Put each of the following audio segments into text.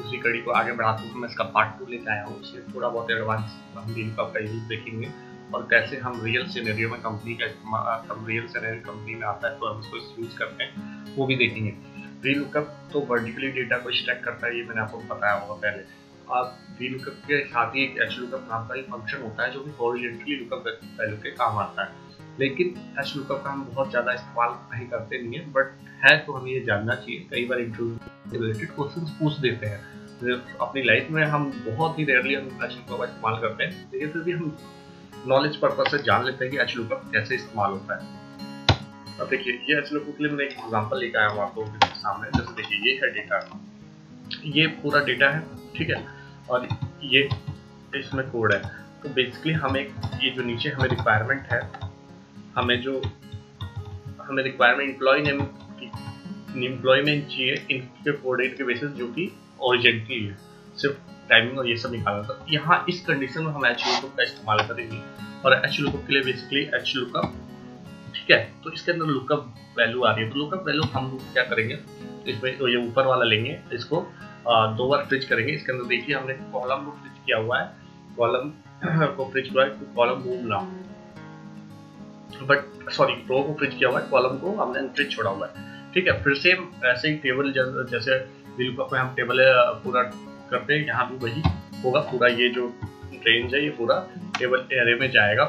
दूसरी कड़ी को आगे बढ़ाते हुए मैं इसका पार्ट 2 लेकर आया हूँ। इसमें थोड़ा बहुत एडवांस हम VLOOKUP का यूज देखेंगे और कैसे हम रियल सिनेरियो में कंपनी का इस्तेमाल, रियल सिनेरियो कंपनी में आता है तो हम इसको यूज करते हैं वो भी देखेंगे। VLOOKUP तो वर्टिकली डेटा को स्टैक करता है, ये मैंने आपको बताया होगा पहले। अब VLOOKUP के साथ ही एक HLOOKUP नाम का एक फंक्शन होता है जो कि हॉरिजॉन्टली लुकअप वैल्यू के काम आता है, लेकिन HLOOKUP का हम बहुत ज़्यादा इस्तेमाल नहीं करते नहीं है, बट है तो हमें ये जानना चाहिए। कई बार इंटरव्यू से रिलेटेड क्वेश्चन पूछ देते हैं। अपनी लाइफ में हम बहुत ही रेयरली हम HLOOKUP का इस्तेमाल करते हैं, लेकिन फिर भी हम नॉलेज पर्पज से जान लेते हैं कि HLOOKUP कैसे इस्तेमाल होता है। अब देखिए ये HLOOKUP के लिए मैं एक एग्जांपल लेकर आया हूँ आपको सामने। जैसे देखिए ये है डेटा, ये पूरा डेटा है, ठीक है, और ये इसमें कोड है। तो बेसिकली हमें ये जो नीचे हमें रिक्वायरमेंट है, हमें रिक्वायरमेंट एम्प्लॉयमेंट चाहिए इनके कोऑर्डिनेट के बेसिस जो कि ओरिजिनली है, सिर्फ टाइमिंग और ये सब निकालना था। यहाँ इस कंडीशन में हम HLOOKUP का इस्तेमाल करेंगे और HLOOKUP के लिए बेसिकली HLOOKUP, ठीक है। तो इसके अंदर लुकअप वैल्यू आ रही है, तो लुकअप वैल्यू हम क्या करेंगे, इसमें ये ऊपर वाला लेंगे, इसको 2 बार फ्रिज करेंगे। इसके अंदर देखिए हमने कॉलम को फ्रिज किया हुआ है, कॉलम को फ्रिज किया है तो कॉलम मूव ना, बट सॉरी रो को फ्रिज किया हुआ है, कॉलम को हमने अनफ्रिज छोड़ा हुआ है, ठीक है। फिर सेम ऐसे ही टेबल जैसे VLOOKUP में हम टेबल पूरा करते हैं, यहाँ भी वही होगा। पूरा ये जो रेंज है ये पूरा टेबल एरे में जाएगा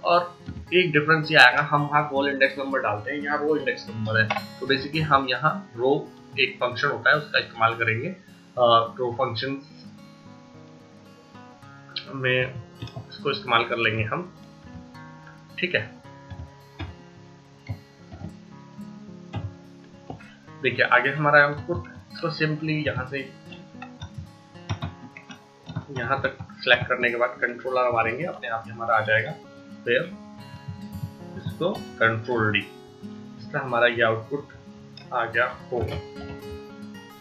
और एक डिफरेंस ये आएगा, हम वहाँ कॉल इंडेक्स नंबर डालते हैं, यहाँ रो इंडेक्स नंबर है। तो बेसिकली हम यहाँ रो एक फंक्शन होता है उसका इस्तेमाल करेंगे, रो फंक्शन में इसको इस्तेमाल कर लेंगे हम, ठीक है। देखिए आगे हमारा आउटपुट, इसको सिंपली यहाँ से यहाँ तक सेलेक्ट करने के बाद कंट्रोलर मारेंगे, अपने आप ही हमारा आ जाएगा। फिर इसको कंट्रोल D, इसका हमारा ये आउटपुट आ गया होगा।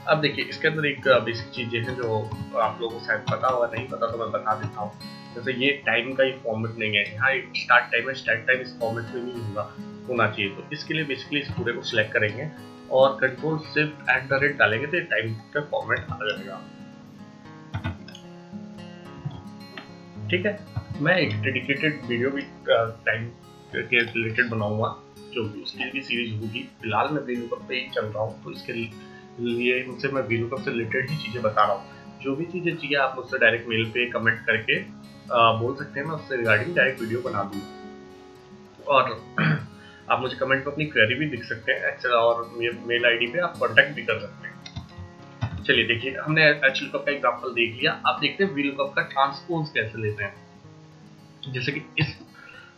अब देखिए इसके अंदर एक बेसिक चीजें हैं जो आप लोगों को शायद पता होगा, नहीं पता तो मैं बता देता हूँ। जैसे ये टाइम का एक फॉर्मेट नहीं है, यहाँ एक स्टार्ट टाइम है, स्टार्ट टाइम इस फॉर्मेट में नहीं होना चाहिए। तो इसके लिए बेसिकली इस पूरे को सिलेक्ट करेंगे और कंट्रोल शिफ्ट @ डालेंगे तो टाइम का फॉर्मेट आ जाएगा, ठीक है। मैं एक डेडिकेटेड वीडियो भी टाइम के रिलेटेड बनाऊंगा, जो भी उसकी भी सीरीज होगी। फिलहाल मैं VLOOKUP पे ही चल रहा हूँ, तो इसके लिए मुझसे मैं VLOOKUP से रिलेटेड ही चीज़ें बता रहा हूँ। जो भी चीज़ें चाहिए आप मुझसे डायरेक्ट मेल पे कमेंट करके बोल सकते हैं, मैं उससे रिगार्डिंग डायरेक्ट वीडियो बना दूँगा। और आप मुझे कमेंट पे अपनी क्वेरी भी लिख सकते हैं, एक्सेल और मेल ID पे आप कॉन्टैक्ट भी कर सकते हैं। चलिए देखिए हमने HLOOKUP का एग्जांपल देख लिया। आप देखते हैं VLOOKUP का ट्रांसपोज कैसे लेते हैं। जैसे कि इस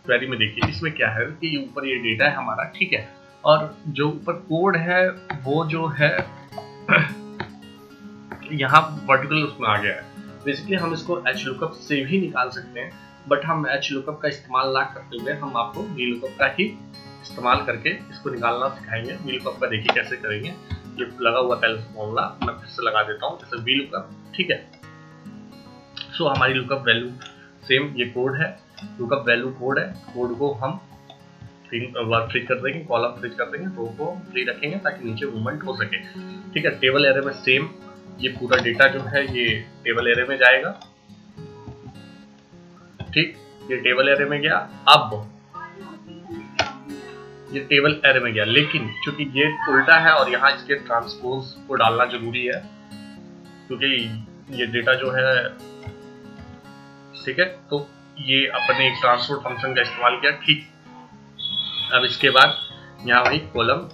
क्वेरी में देखिए, इसमें क्या है कि ऊपर ये डेटा है हमारा, ठीक है, और जो ऊपर कोड है वो जो है यहाँ वर्टिकल उसमें आ गया है। बेसिकली हम इसको HLOOKUP से भी निकाल सकते हैं, बट हम HLOOKUP का इस्तेमाल ना करते हुए हम आपको VLOOKUP का ही इस्तेमाल करके इसको निकालना सिखाएंगे। VLOOKUP का देखिए कैसे करेंगे। ये लगा हुआ पहले फॉर्मूला मैं फिर से लगा देता हूँ, जैसे VLOOKUP, ठीक है। सो हमारी लुकअप वैल्यू सेम ये कोड है, लुकअप वैल्यू कोड है। कोड को हम फ्री कर देंगे, कॉलम फ्री कर देंगे, रो को फ्री रखेंगे ताकि नीचे मूवमेंट हो सके, ठीक है। टेबल एरे में सेम ये पूरा डेटा जो है ये टेबल एरे में जाएगा, ठीक, ये टेबल एरे में गया। अब ये टेबल एरे में गया, लेकिन चूंकि ये उल्टा है और यहाँ इसके ट्रांसपोज को डालना जरूरी है क्योंकि ये डेटा जो है, ठीक है। तो ये अपने एक ट्रांसपोर्ट फंक्शन का इस्तेमाल किया, ठीक। अब इसके बाद यहाँ वही कॉलम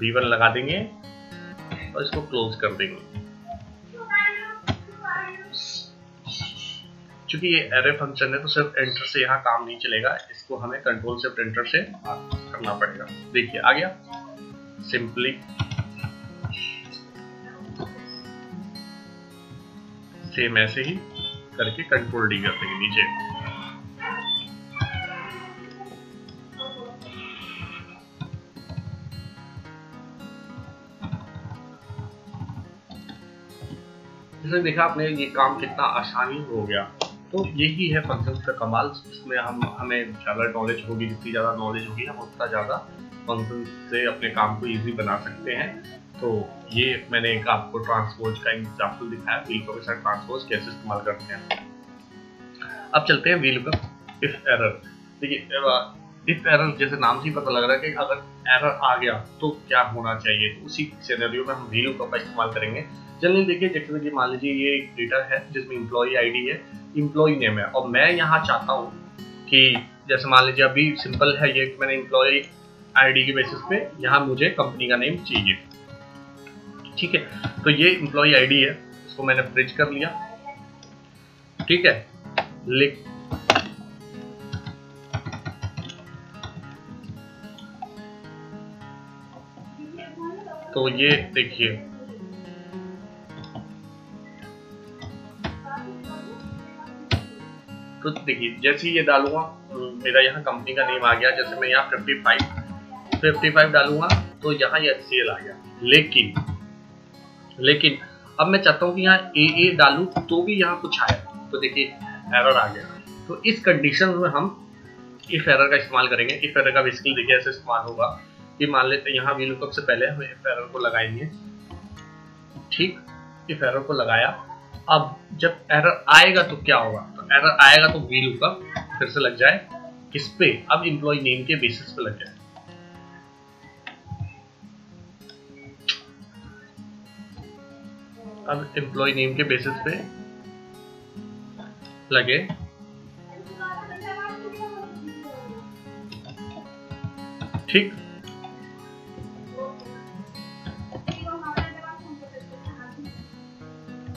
V1 लगा देंगे और इसको क्लोज कर देंगे। चूंकि ये एरे फंक्शन है तो सिर्फ एंटर से यहाँ काम नहीं चलेगा, इसको हमें कंट्रोल शिफ्ट एंटर से करना पड़ेगा। देखिए आ गया सिंपली, सेम ऐसे ही करके कंट्रोल D कर देंगे नीचे। जैसे देखा आपने ये काम कितना आसानी हो गया। तो यही है फंक्शन का कमाल। इसमें हमें ज़्यादा नॉलेज होगी, जितनी ज़्यादा नॉलेज होगी हम उतना ज़्यादा फंक्शन से अपने काम को इजी बना सकते हैं। तो ये मैंने एक आपको ट्रांसपोज का एग्जाम्पल दिखाया, VLOOKUP के साथ ट्रांसपोज कैसे इस्तेमाल करते हैं। अब चलते हैं VLOOKUP इफ एरर। देखिए इफ एरर जैसे नाम से ही पता लग रहा है कि अगर एरर आ गया तो क्या होना चाहिए, तो उसी सिनेरियो में हम VLOOKUP का इस्तेमाल करेंगे। चलिए देखिए, जैसे कि मान लीजिए ये एक डेटा है जिसमें एम्प्लॉय आईडी है, एम्प्लॉय नेम है, और मैं यहाँ चाहता हूँ कि जैसे मान लीजिए अभी सिंपल है ये, मैंने एम्प्लॉय आईडी के बेसिस पे यहाँ मुझे कंपनी का नेम चाहिए। ठीक है, तो ये एम्प्लॉय आईडी है, इसको मैंने फ्रिज कर लिया। ठीक है, लिख तो ये देखिए तो देखिए जैसे ही ये डालूंगा मेरा यहाँ कंपनी का नेम आ गया। जैसे मैं यहाँ 55 डालूंगा तो यहाँ ये HCL आ गया। लेकिन अब मैं चाहता हूँ कि यहाँ AA डालूं तो भी यहाँ कुछ आया, तो देखिए एरर आ गया। तो इस कंडीशन में हम इफ एरर का इस्तेमाल करेंगे। इफ एरर का बेसिकली देखिए ऐसे इस्तेमाल होगा कि मान लेते हैं यहाँ VLOOKUP से पहले हम इफ एरर को लगाएंगे। ठीक, इफ एरर को लगाया। अब जब एरर आएगा तो क्या होगा, तो एरर आएगा तो VLOOKUP फिर से लग जाए किस पे, अब एम्प्लॉय नेम के बेसिस पे लग जाए। अब एम्प्लॉय नेम के बेसिस पे लगे। ठीक,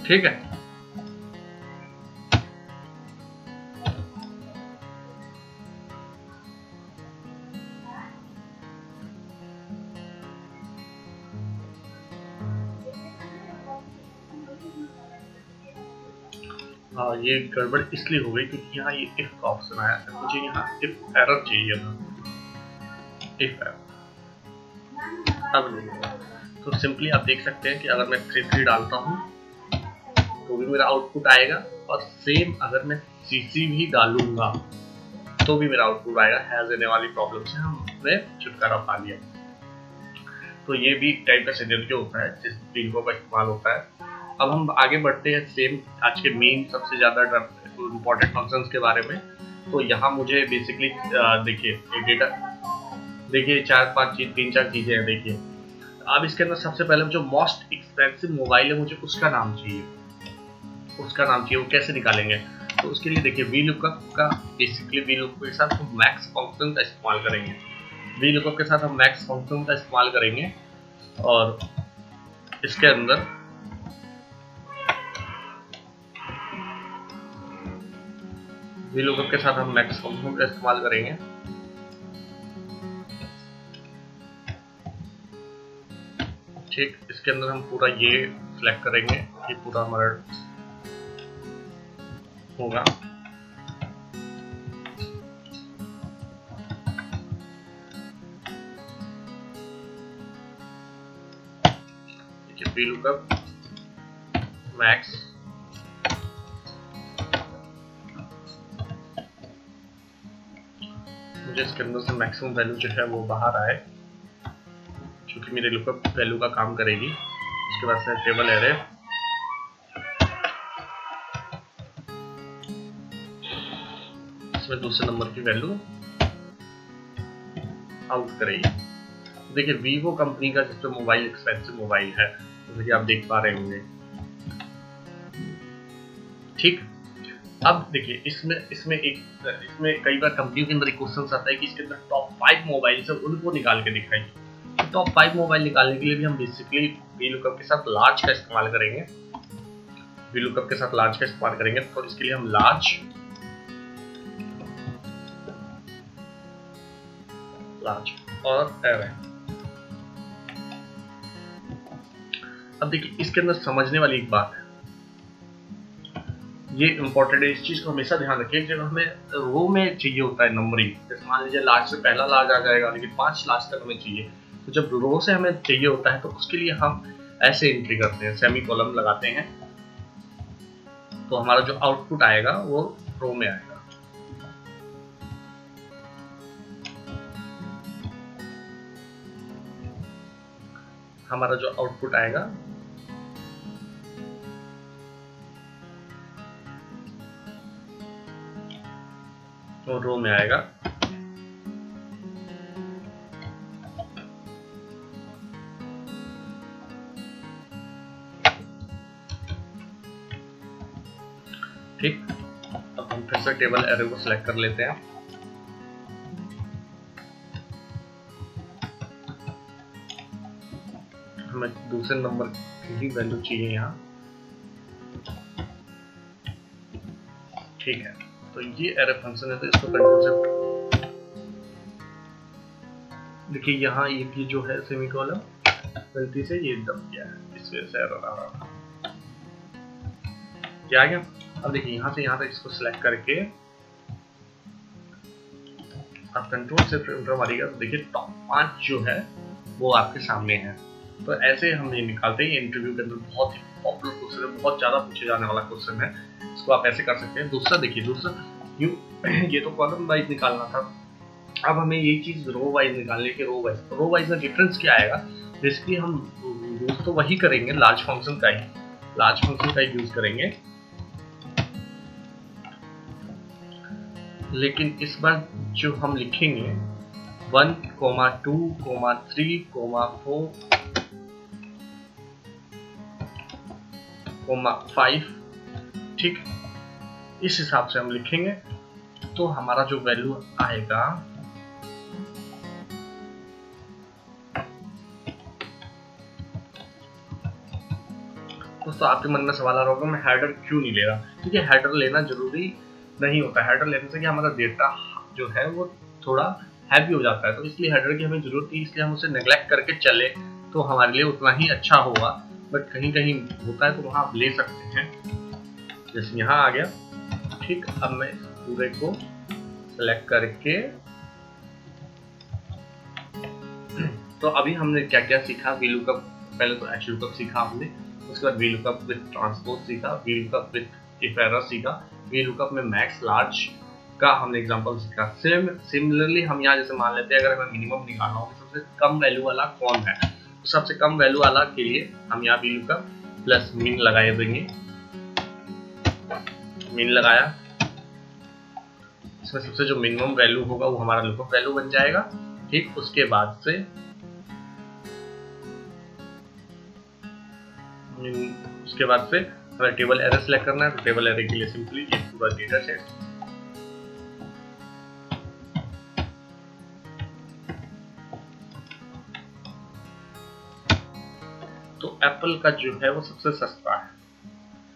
ठीक है। हाँ, ये गड़बड़ इसलिए हो गई क्योंकि यहाँ ये इफ का ऑप्शन आया था, मुझे यहाँ इफ एरर चाहिए था। इफ एरर अब नहीं होगा। तो सिंपली आप देख सकते हैं कि अगर मैं 3 डालता हूँ तो भी मेरा आउटपुट आएगा, और सेम अगर मैं CC भी डालूंगा तो भी मेरा आउटपुट आएगा। हैज देने वाली प्रॉब्लम से हमने छुटकारा पा लिया। तो ये भी एक टाइप का सिनेरियो होता है जिस VLOOKUP का इस्तेमाल होता है। अब हम आगे बढ़ते हैं सेम आज के मेन सबसे ज्यादा इम्पोर्टेंट फंक्शंस के बारे में। तो यहाँ मुझे बेसिकली देखिए डेटा, देखिए 3-4 चीजें हैं। देखिए अब इसके अंदर सबसे पहले जो मोस्ट एक्सपेंसिव मोबाइल है मुझे उसका नाम चाहिए, वो कैसे निकालेंगे। तो उसके लिए देखिए VLOOKUP का बेसिकली VLOOKUP के साथ हम मैक्स फंक्शन का इस्तेमाल करेंगे। VLOOKUP के साथ हम मैक्स फंक्शन का इस्तेमाल करेंगे, और इसके अंदर VLOOKUP के साथ हम मैक्स फंक्शन का इस्तेमाल करेंगे। ठीक, इसके अंदर हम पूरा ये सिलेक्ट करेंगे, ये पूरा हमारा होगा। देखिए VLOOKUP मैक्स, मुझे इसके अंदर से मैक्सिमम वैल्यू जो है वो बाहर आए, क्योंकि मेरे लुकअप वैल्यू का काम करेगी। उसके बाद से टेबल एरे, इसमें दूसरे नंबर की वैल्यू आउट करेगी। देखिए वीवो कंपनी का जिसपे मोबाइल एक्सपेंसिव मोबाइल है, जैसे कि आप देख पा रहे होंगे। ठीक, अब देखिए इसमें कई बार कंपनियों के अंदर एक क्वेश्चन आता है कि इसके अंदर टॉप 5 मोबाइल है उनको निकाल के दिखाइए। तो टॉप 5 मोबाइल निकालने के लिए भी हम बेसिकली VLOOKUP के साथ लार्ज का इस्तेमाल करेंगे। VLOOKUP के साथ लार्ज का इस्तेमाल करेंगे, तो इसके लिए हम लार्ज और एरे। अब देखिए इसके अंदर समझने वाली एक बात है, ये इंपॉर्टेंट है, इस चीज को हमेशा ध्यान रखिए। जब हमें रो में चाहिए होता है नंबरिंग, जैसे मान लीजिए लार्ज से पहला लार्ज आ जाएगा, लेकिन 5 लार्ज तक हमें चाहिए, तो जब रो से हमें चाहिए होता है तो उसके लिए हम ऐसे एंट्री करते हैं, सेमी कॉलम लगाते हैं, तो हमारा जो आउटपुट आएगा वो रो में आएगा। हमारा जो आउटपुट आएगा वो रो में आएगा। ठीक, अब हम फिर से टेबल एरे को सिलेक्ट कर लेते हैं। हमें दूसरे नंबर की ही वैल्यू चाहिए यहाँ। ठीक है, तो ये एरे फंक्शन है, तो इसको कंट्रोल शिफ्ट, देखिए यहाँ ये जो है सेमीकोलन गलती से ये दब गया है, इस वजह से एरर आ रहा है। क्या आ गया? अब देखिए यहाँ से यहाँ तक इसको सिलेक्ट करके आप कंट्रोल शिफ्ट एंटर मारिएगा तो देखिए टॉप 5 जो है वो आपके सामने है। तो ऐसे हम ये निकालते हैं। इंटरव्यू के अंदर बहुत ही पॉपुलर क्वेश्चन है, बहुत ज्यादा पूछे जाने वाला क्वेश्चन है, इसको आप ऐसे कर सकते हैं। दूसरा देखिए, दूसरा ये तो कॉलम वाइज निकालना था, अब हमें ये चीज रो वाइज निकालने के। रो वाइज में डिफरेंस क्या आएगा? बेसिकली हम यूज तो वही करेंगे, लार्ज फंक्शन का ही यूज करेंगे, लेकिन इस बार जो हम लिखेंगे 1, 2, 3, 4, 5, ठीक, इस हिसाब से हम लिखेंगे तो हमारा जो वैल्यू आएगा दोस्तों, आपके मन में सवाल आ रहा होगा मैं हेडर क्यों नहीं ले रहा। क्योंकि हेडर लेना जरूरी नहीं होता। हेडर लेने से कि हमारा डेटा जो है वो थोड़ा हैवी हो जाता है, तो इसलिए हेडर की हमें जरूरत नहीं, इसलिए हम उसे नेग्लेक्ट करके चले तो हमारे लिए उतना ही अच्छा होगा। बट कहीं कहीं होता है तो वहाँ आप ले सकते हैं, जैसे यहाँ आ गया। ठीक, अब मैं इस पूरे को सेलेक्ट करके, तो अभी हमने क्या क्या सीखा? VLOOKUP, पहले तो HLOOKUP सीखा हमने, उसके बाद VLOOKUP विद ट्रांसपोज सीखा, VLOOKUP विद इफ एरर सीखा, VLOOKUP में मैक्स लार्ज का हमने एग्जांपल सीखा। सिमिलरली हम यहाँ जैसे मान लेते हैं अगर हमें मिनिमम निकालना हो, सबसे कम वैल्यू वाला कौन है, तो सबसे कम वैल्यू वाला के लिए हम यहाँ VLOOKUP प्लस मिन लगाए देंगे। मिन लगाया, इसमें सबसे जो मिनिमम वैल्यू होगा वो हमारा लुकअप वैल्यू बन जाएगा। ठीक, उसके बाद से हमें टेबल एरे सेलेक्ट करना है, तो टेबल एरे के लिए सिंपली ये पूरा डेटा सेट, तो एप्पल का जो है वो सबसे सस्ता है।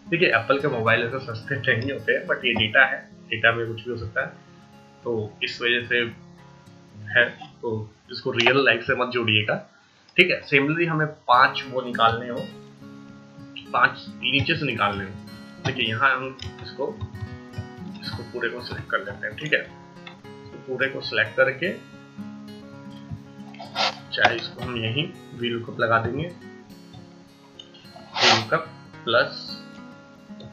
देखिए एप्पल के मोबाइल ऐसे सस्ते नहीं होते हैं, बट ये डेटा है, डेटा में कुछ भी हो सकता है, तो इस वजह से है, तो इसको रियल लाइफ से मत जोड़िएगा। ठीक है, सिमिलरली हमें 5 वो निकालने हो, 5 नीचे से निकालने हो। देखिए यहाँ हम इसको पूरे को सिलेक्ट कर लेते हैं। ठीक है, इसको पूरे को सिलेक्ट करके चाहे इसको हम यहीं VLOOKUP लगा देंगे, VLOOKUP प्लस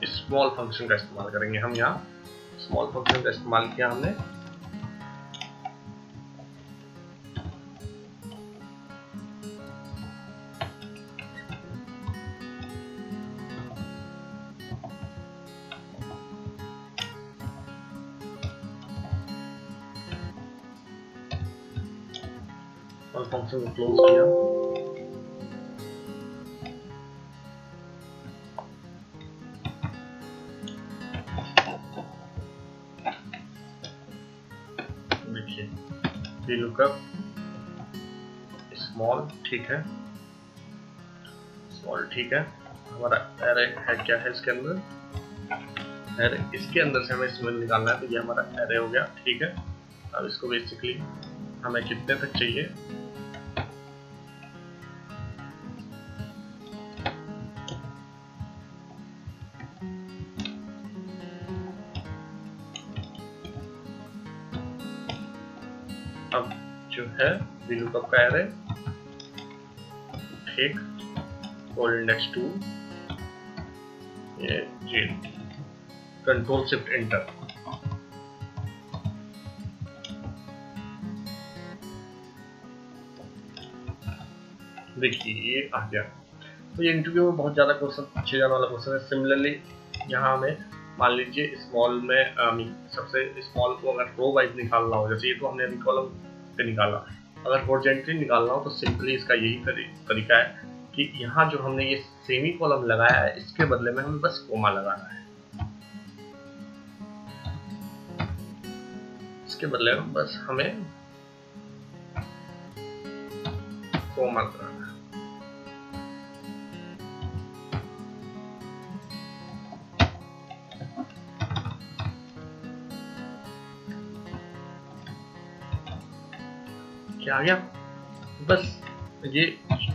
स्मॉल फंक्शन का इस्तेमाल करेंगे। हम यहाँ स्मॉल फंक्शन का इस्तेमाल किया हमने, फंक्शन को क्लोज किया, देखिए VLOOKUP स्मॉल, ठीक है, स्मॉल, ठीक है। हमारा एरे है, क्या है इसके अंदर एरे, इसके अंदर से हमें इसमें निकालना है, तो ये हमारा एरे हो गया। ठीक है, अब इसको बेसिकली हमें कितने तक चाहिए, अब जो है VLOOKUP का एरे, ठीक, और इंडेक्स 2, ये जी, कंट्रोल शिफ्ट एंटर, देखिए ये आ गया। तो ये इंटरव्यू में बहुत ज़्यादा क्वेश्चन पूछे जाने वाला क्वेश्चन है। सिमिलरली यहाँ हमें मान लीजिए स्मॉल में सबसे स्मॉल को अगर रो वाइज निकालना हो, जैसे ये तो हमने अभी कॉलम पे निकाला, अगर हॉरिजॉन्टली निकालना हो तो सिंपली इसका यही तरीका है कि यहाँ जो हमने ये सेमी कॉलम लगाया है इसके बदले में हमें बस कोमा लगाना है। इसके बदले में बस हमें कोमा लगाना है। क्या आ गया? बस ये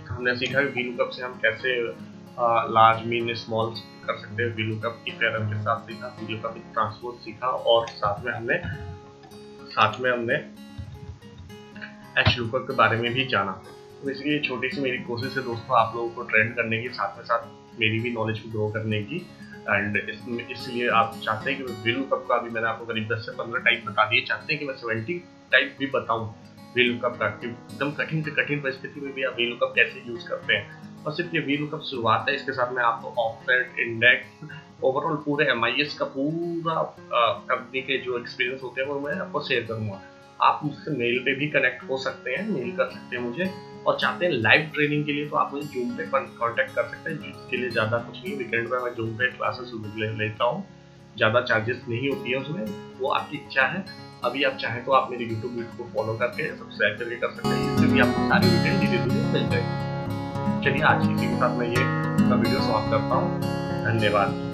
हमने सीखा कि VLOOKUP से हम कैसे लार्ज मीन स्मॉल कर सकते हैं। VLOOKUP की थ्योरम के साथ सीखा, VLOOKUP ट्रांसपोज सीखा और साथ में हमने HLOOKUP के बारे में भी जाना। तो इसलिए छोटी सी मेरी कोशिश है दोस्तों आप लोगों को ट्रेंड करने की, साथ में साथ मेरी भी नॉलेज को ग्रो करने की। एंड इसलिए आप चाहते हैं कि मैं VLOOKUP का भी मैंने आपको करीब 10 से 15 टाइप बता दिए, चाहते हैं कि मैं 70 टाइप भी बताऊं VLOOKUP का, एकदम कठिन से कठिन परिस्थिति में भी आप VLOOKUP कैसे यूज करते हैं। और सिर्फ ये VLOOKUP शुरुआत है, इसके साथ मैं आपको ऑफसेट, इंडेक्स, ओवरऑल पूरे MIS का पूरा कंपनी के जो एक्सपीरियंस होते हैं वो मैं आपको शेयर करूंगा। आप मुझसे मेल पे भी कनेक्ट हो सकते हैं, मेल कर सकते हैं मुझे, और चाहते हैं लाइव ट्रेनिंग के लिए तो आप मुझे जूम पे कांटेक्ट कर सकते हैं, जिसके लिए ज़्यादा कुछ नहीं, वीकेंड में मैं जूम पे क्लासेस लेता हूँ, ज़्यादा चार्जेस नहीं होती है उसमें, वो आपकी इच्छा है। अभी आप चाहें तो आप मेरे यूट्यूब वीडियो को फॉलो करके सब्सक्राइब करके कर सकते हैं, जिससे भी आपको सारी डिटेल धीरे-धीरे मिल जाएगी। चलिए आज इसी के साथ मैं ये वीडियो समाप्त करता हूँ। धन्यवाद।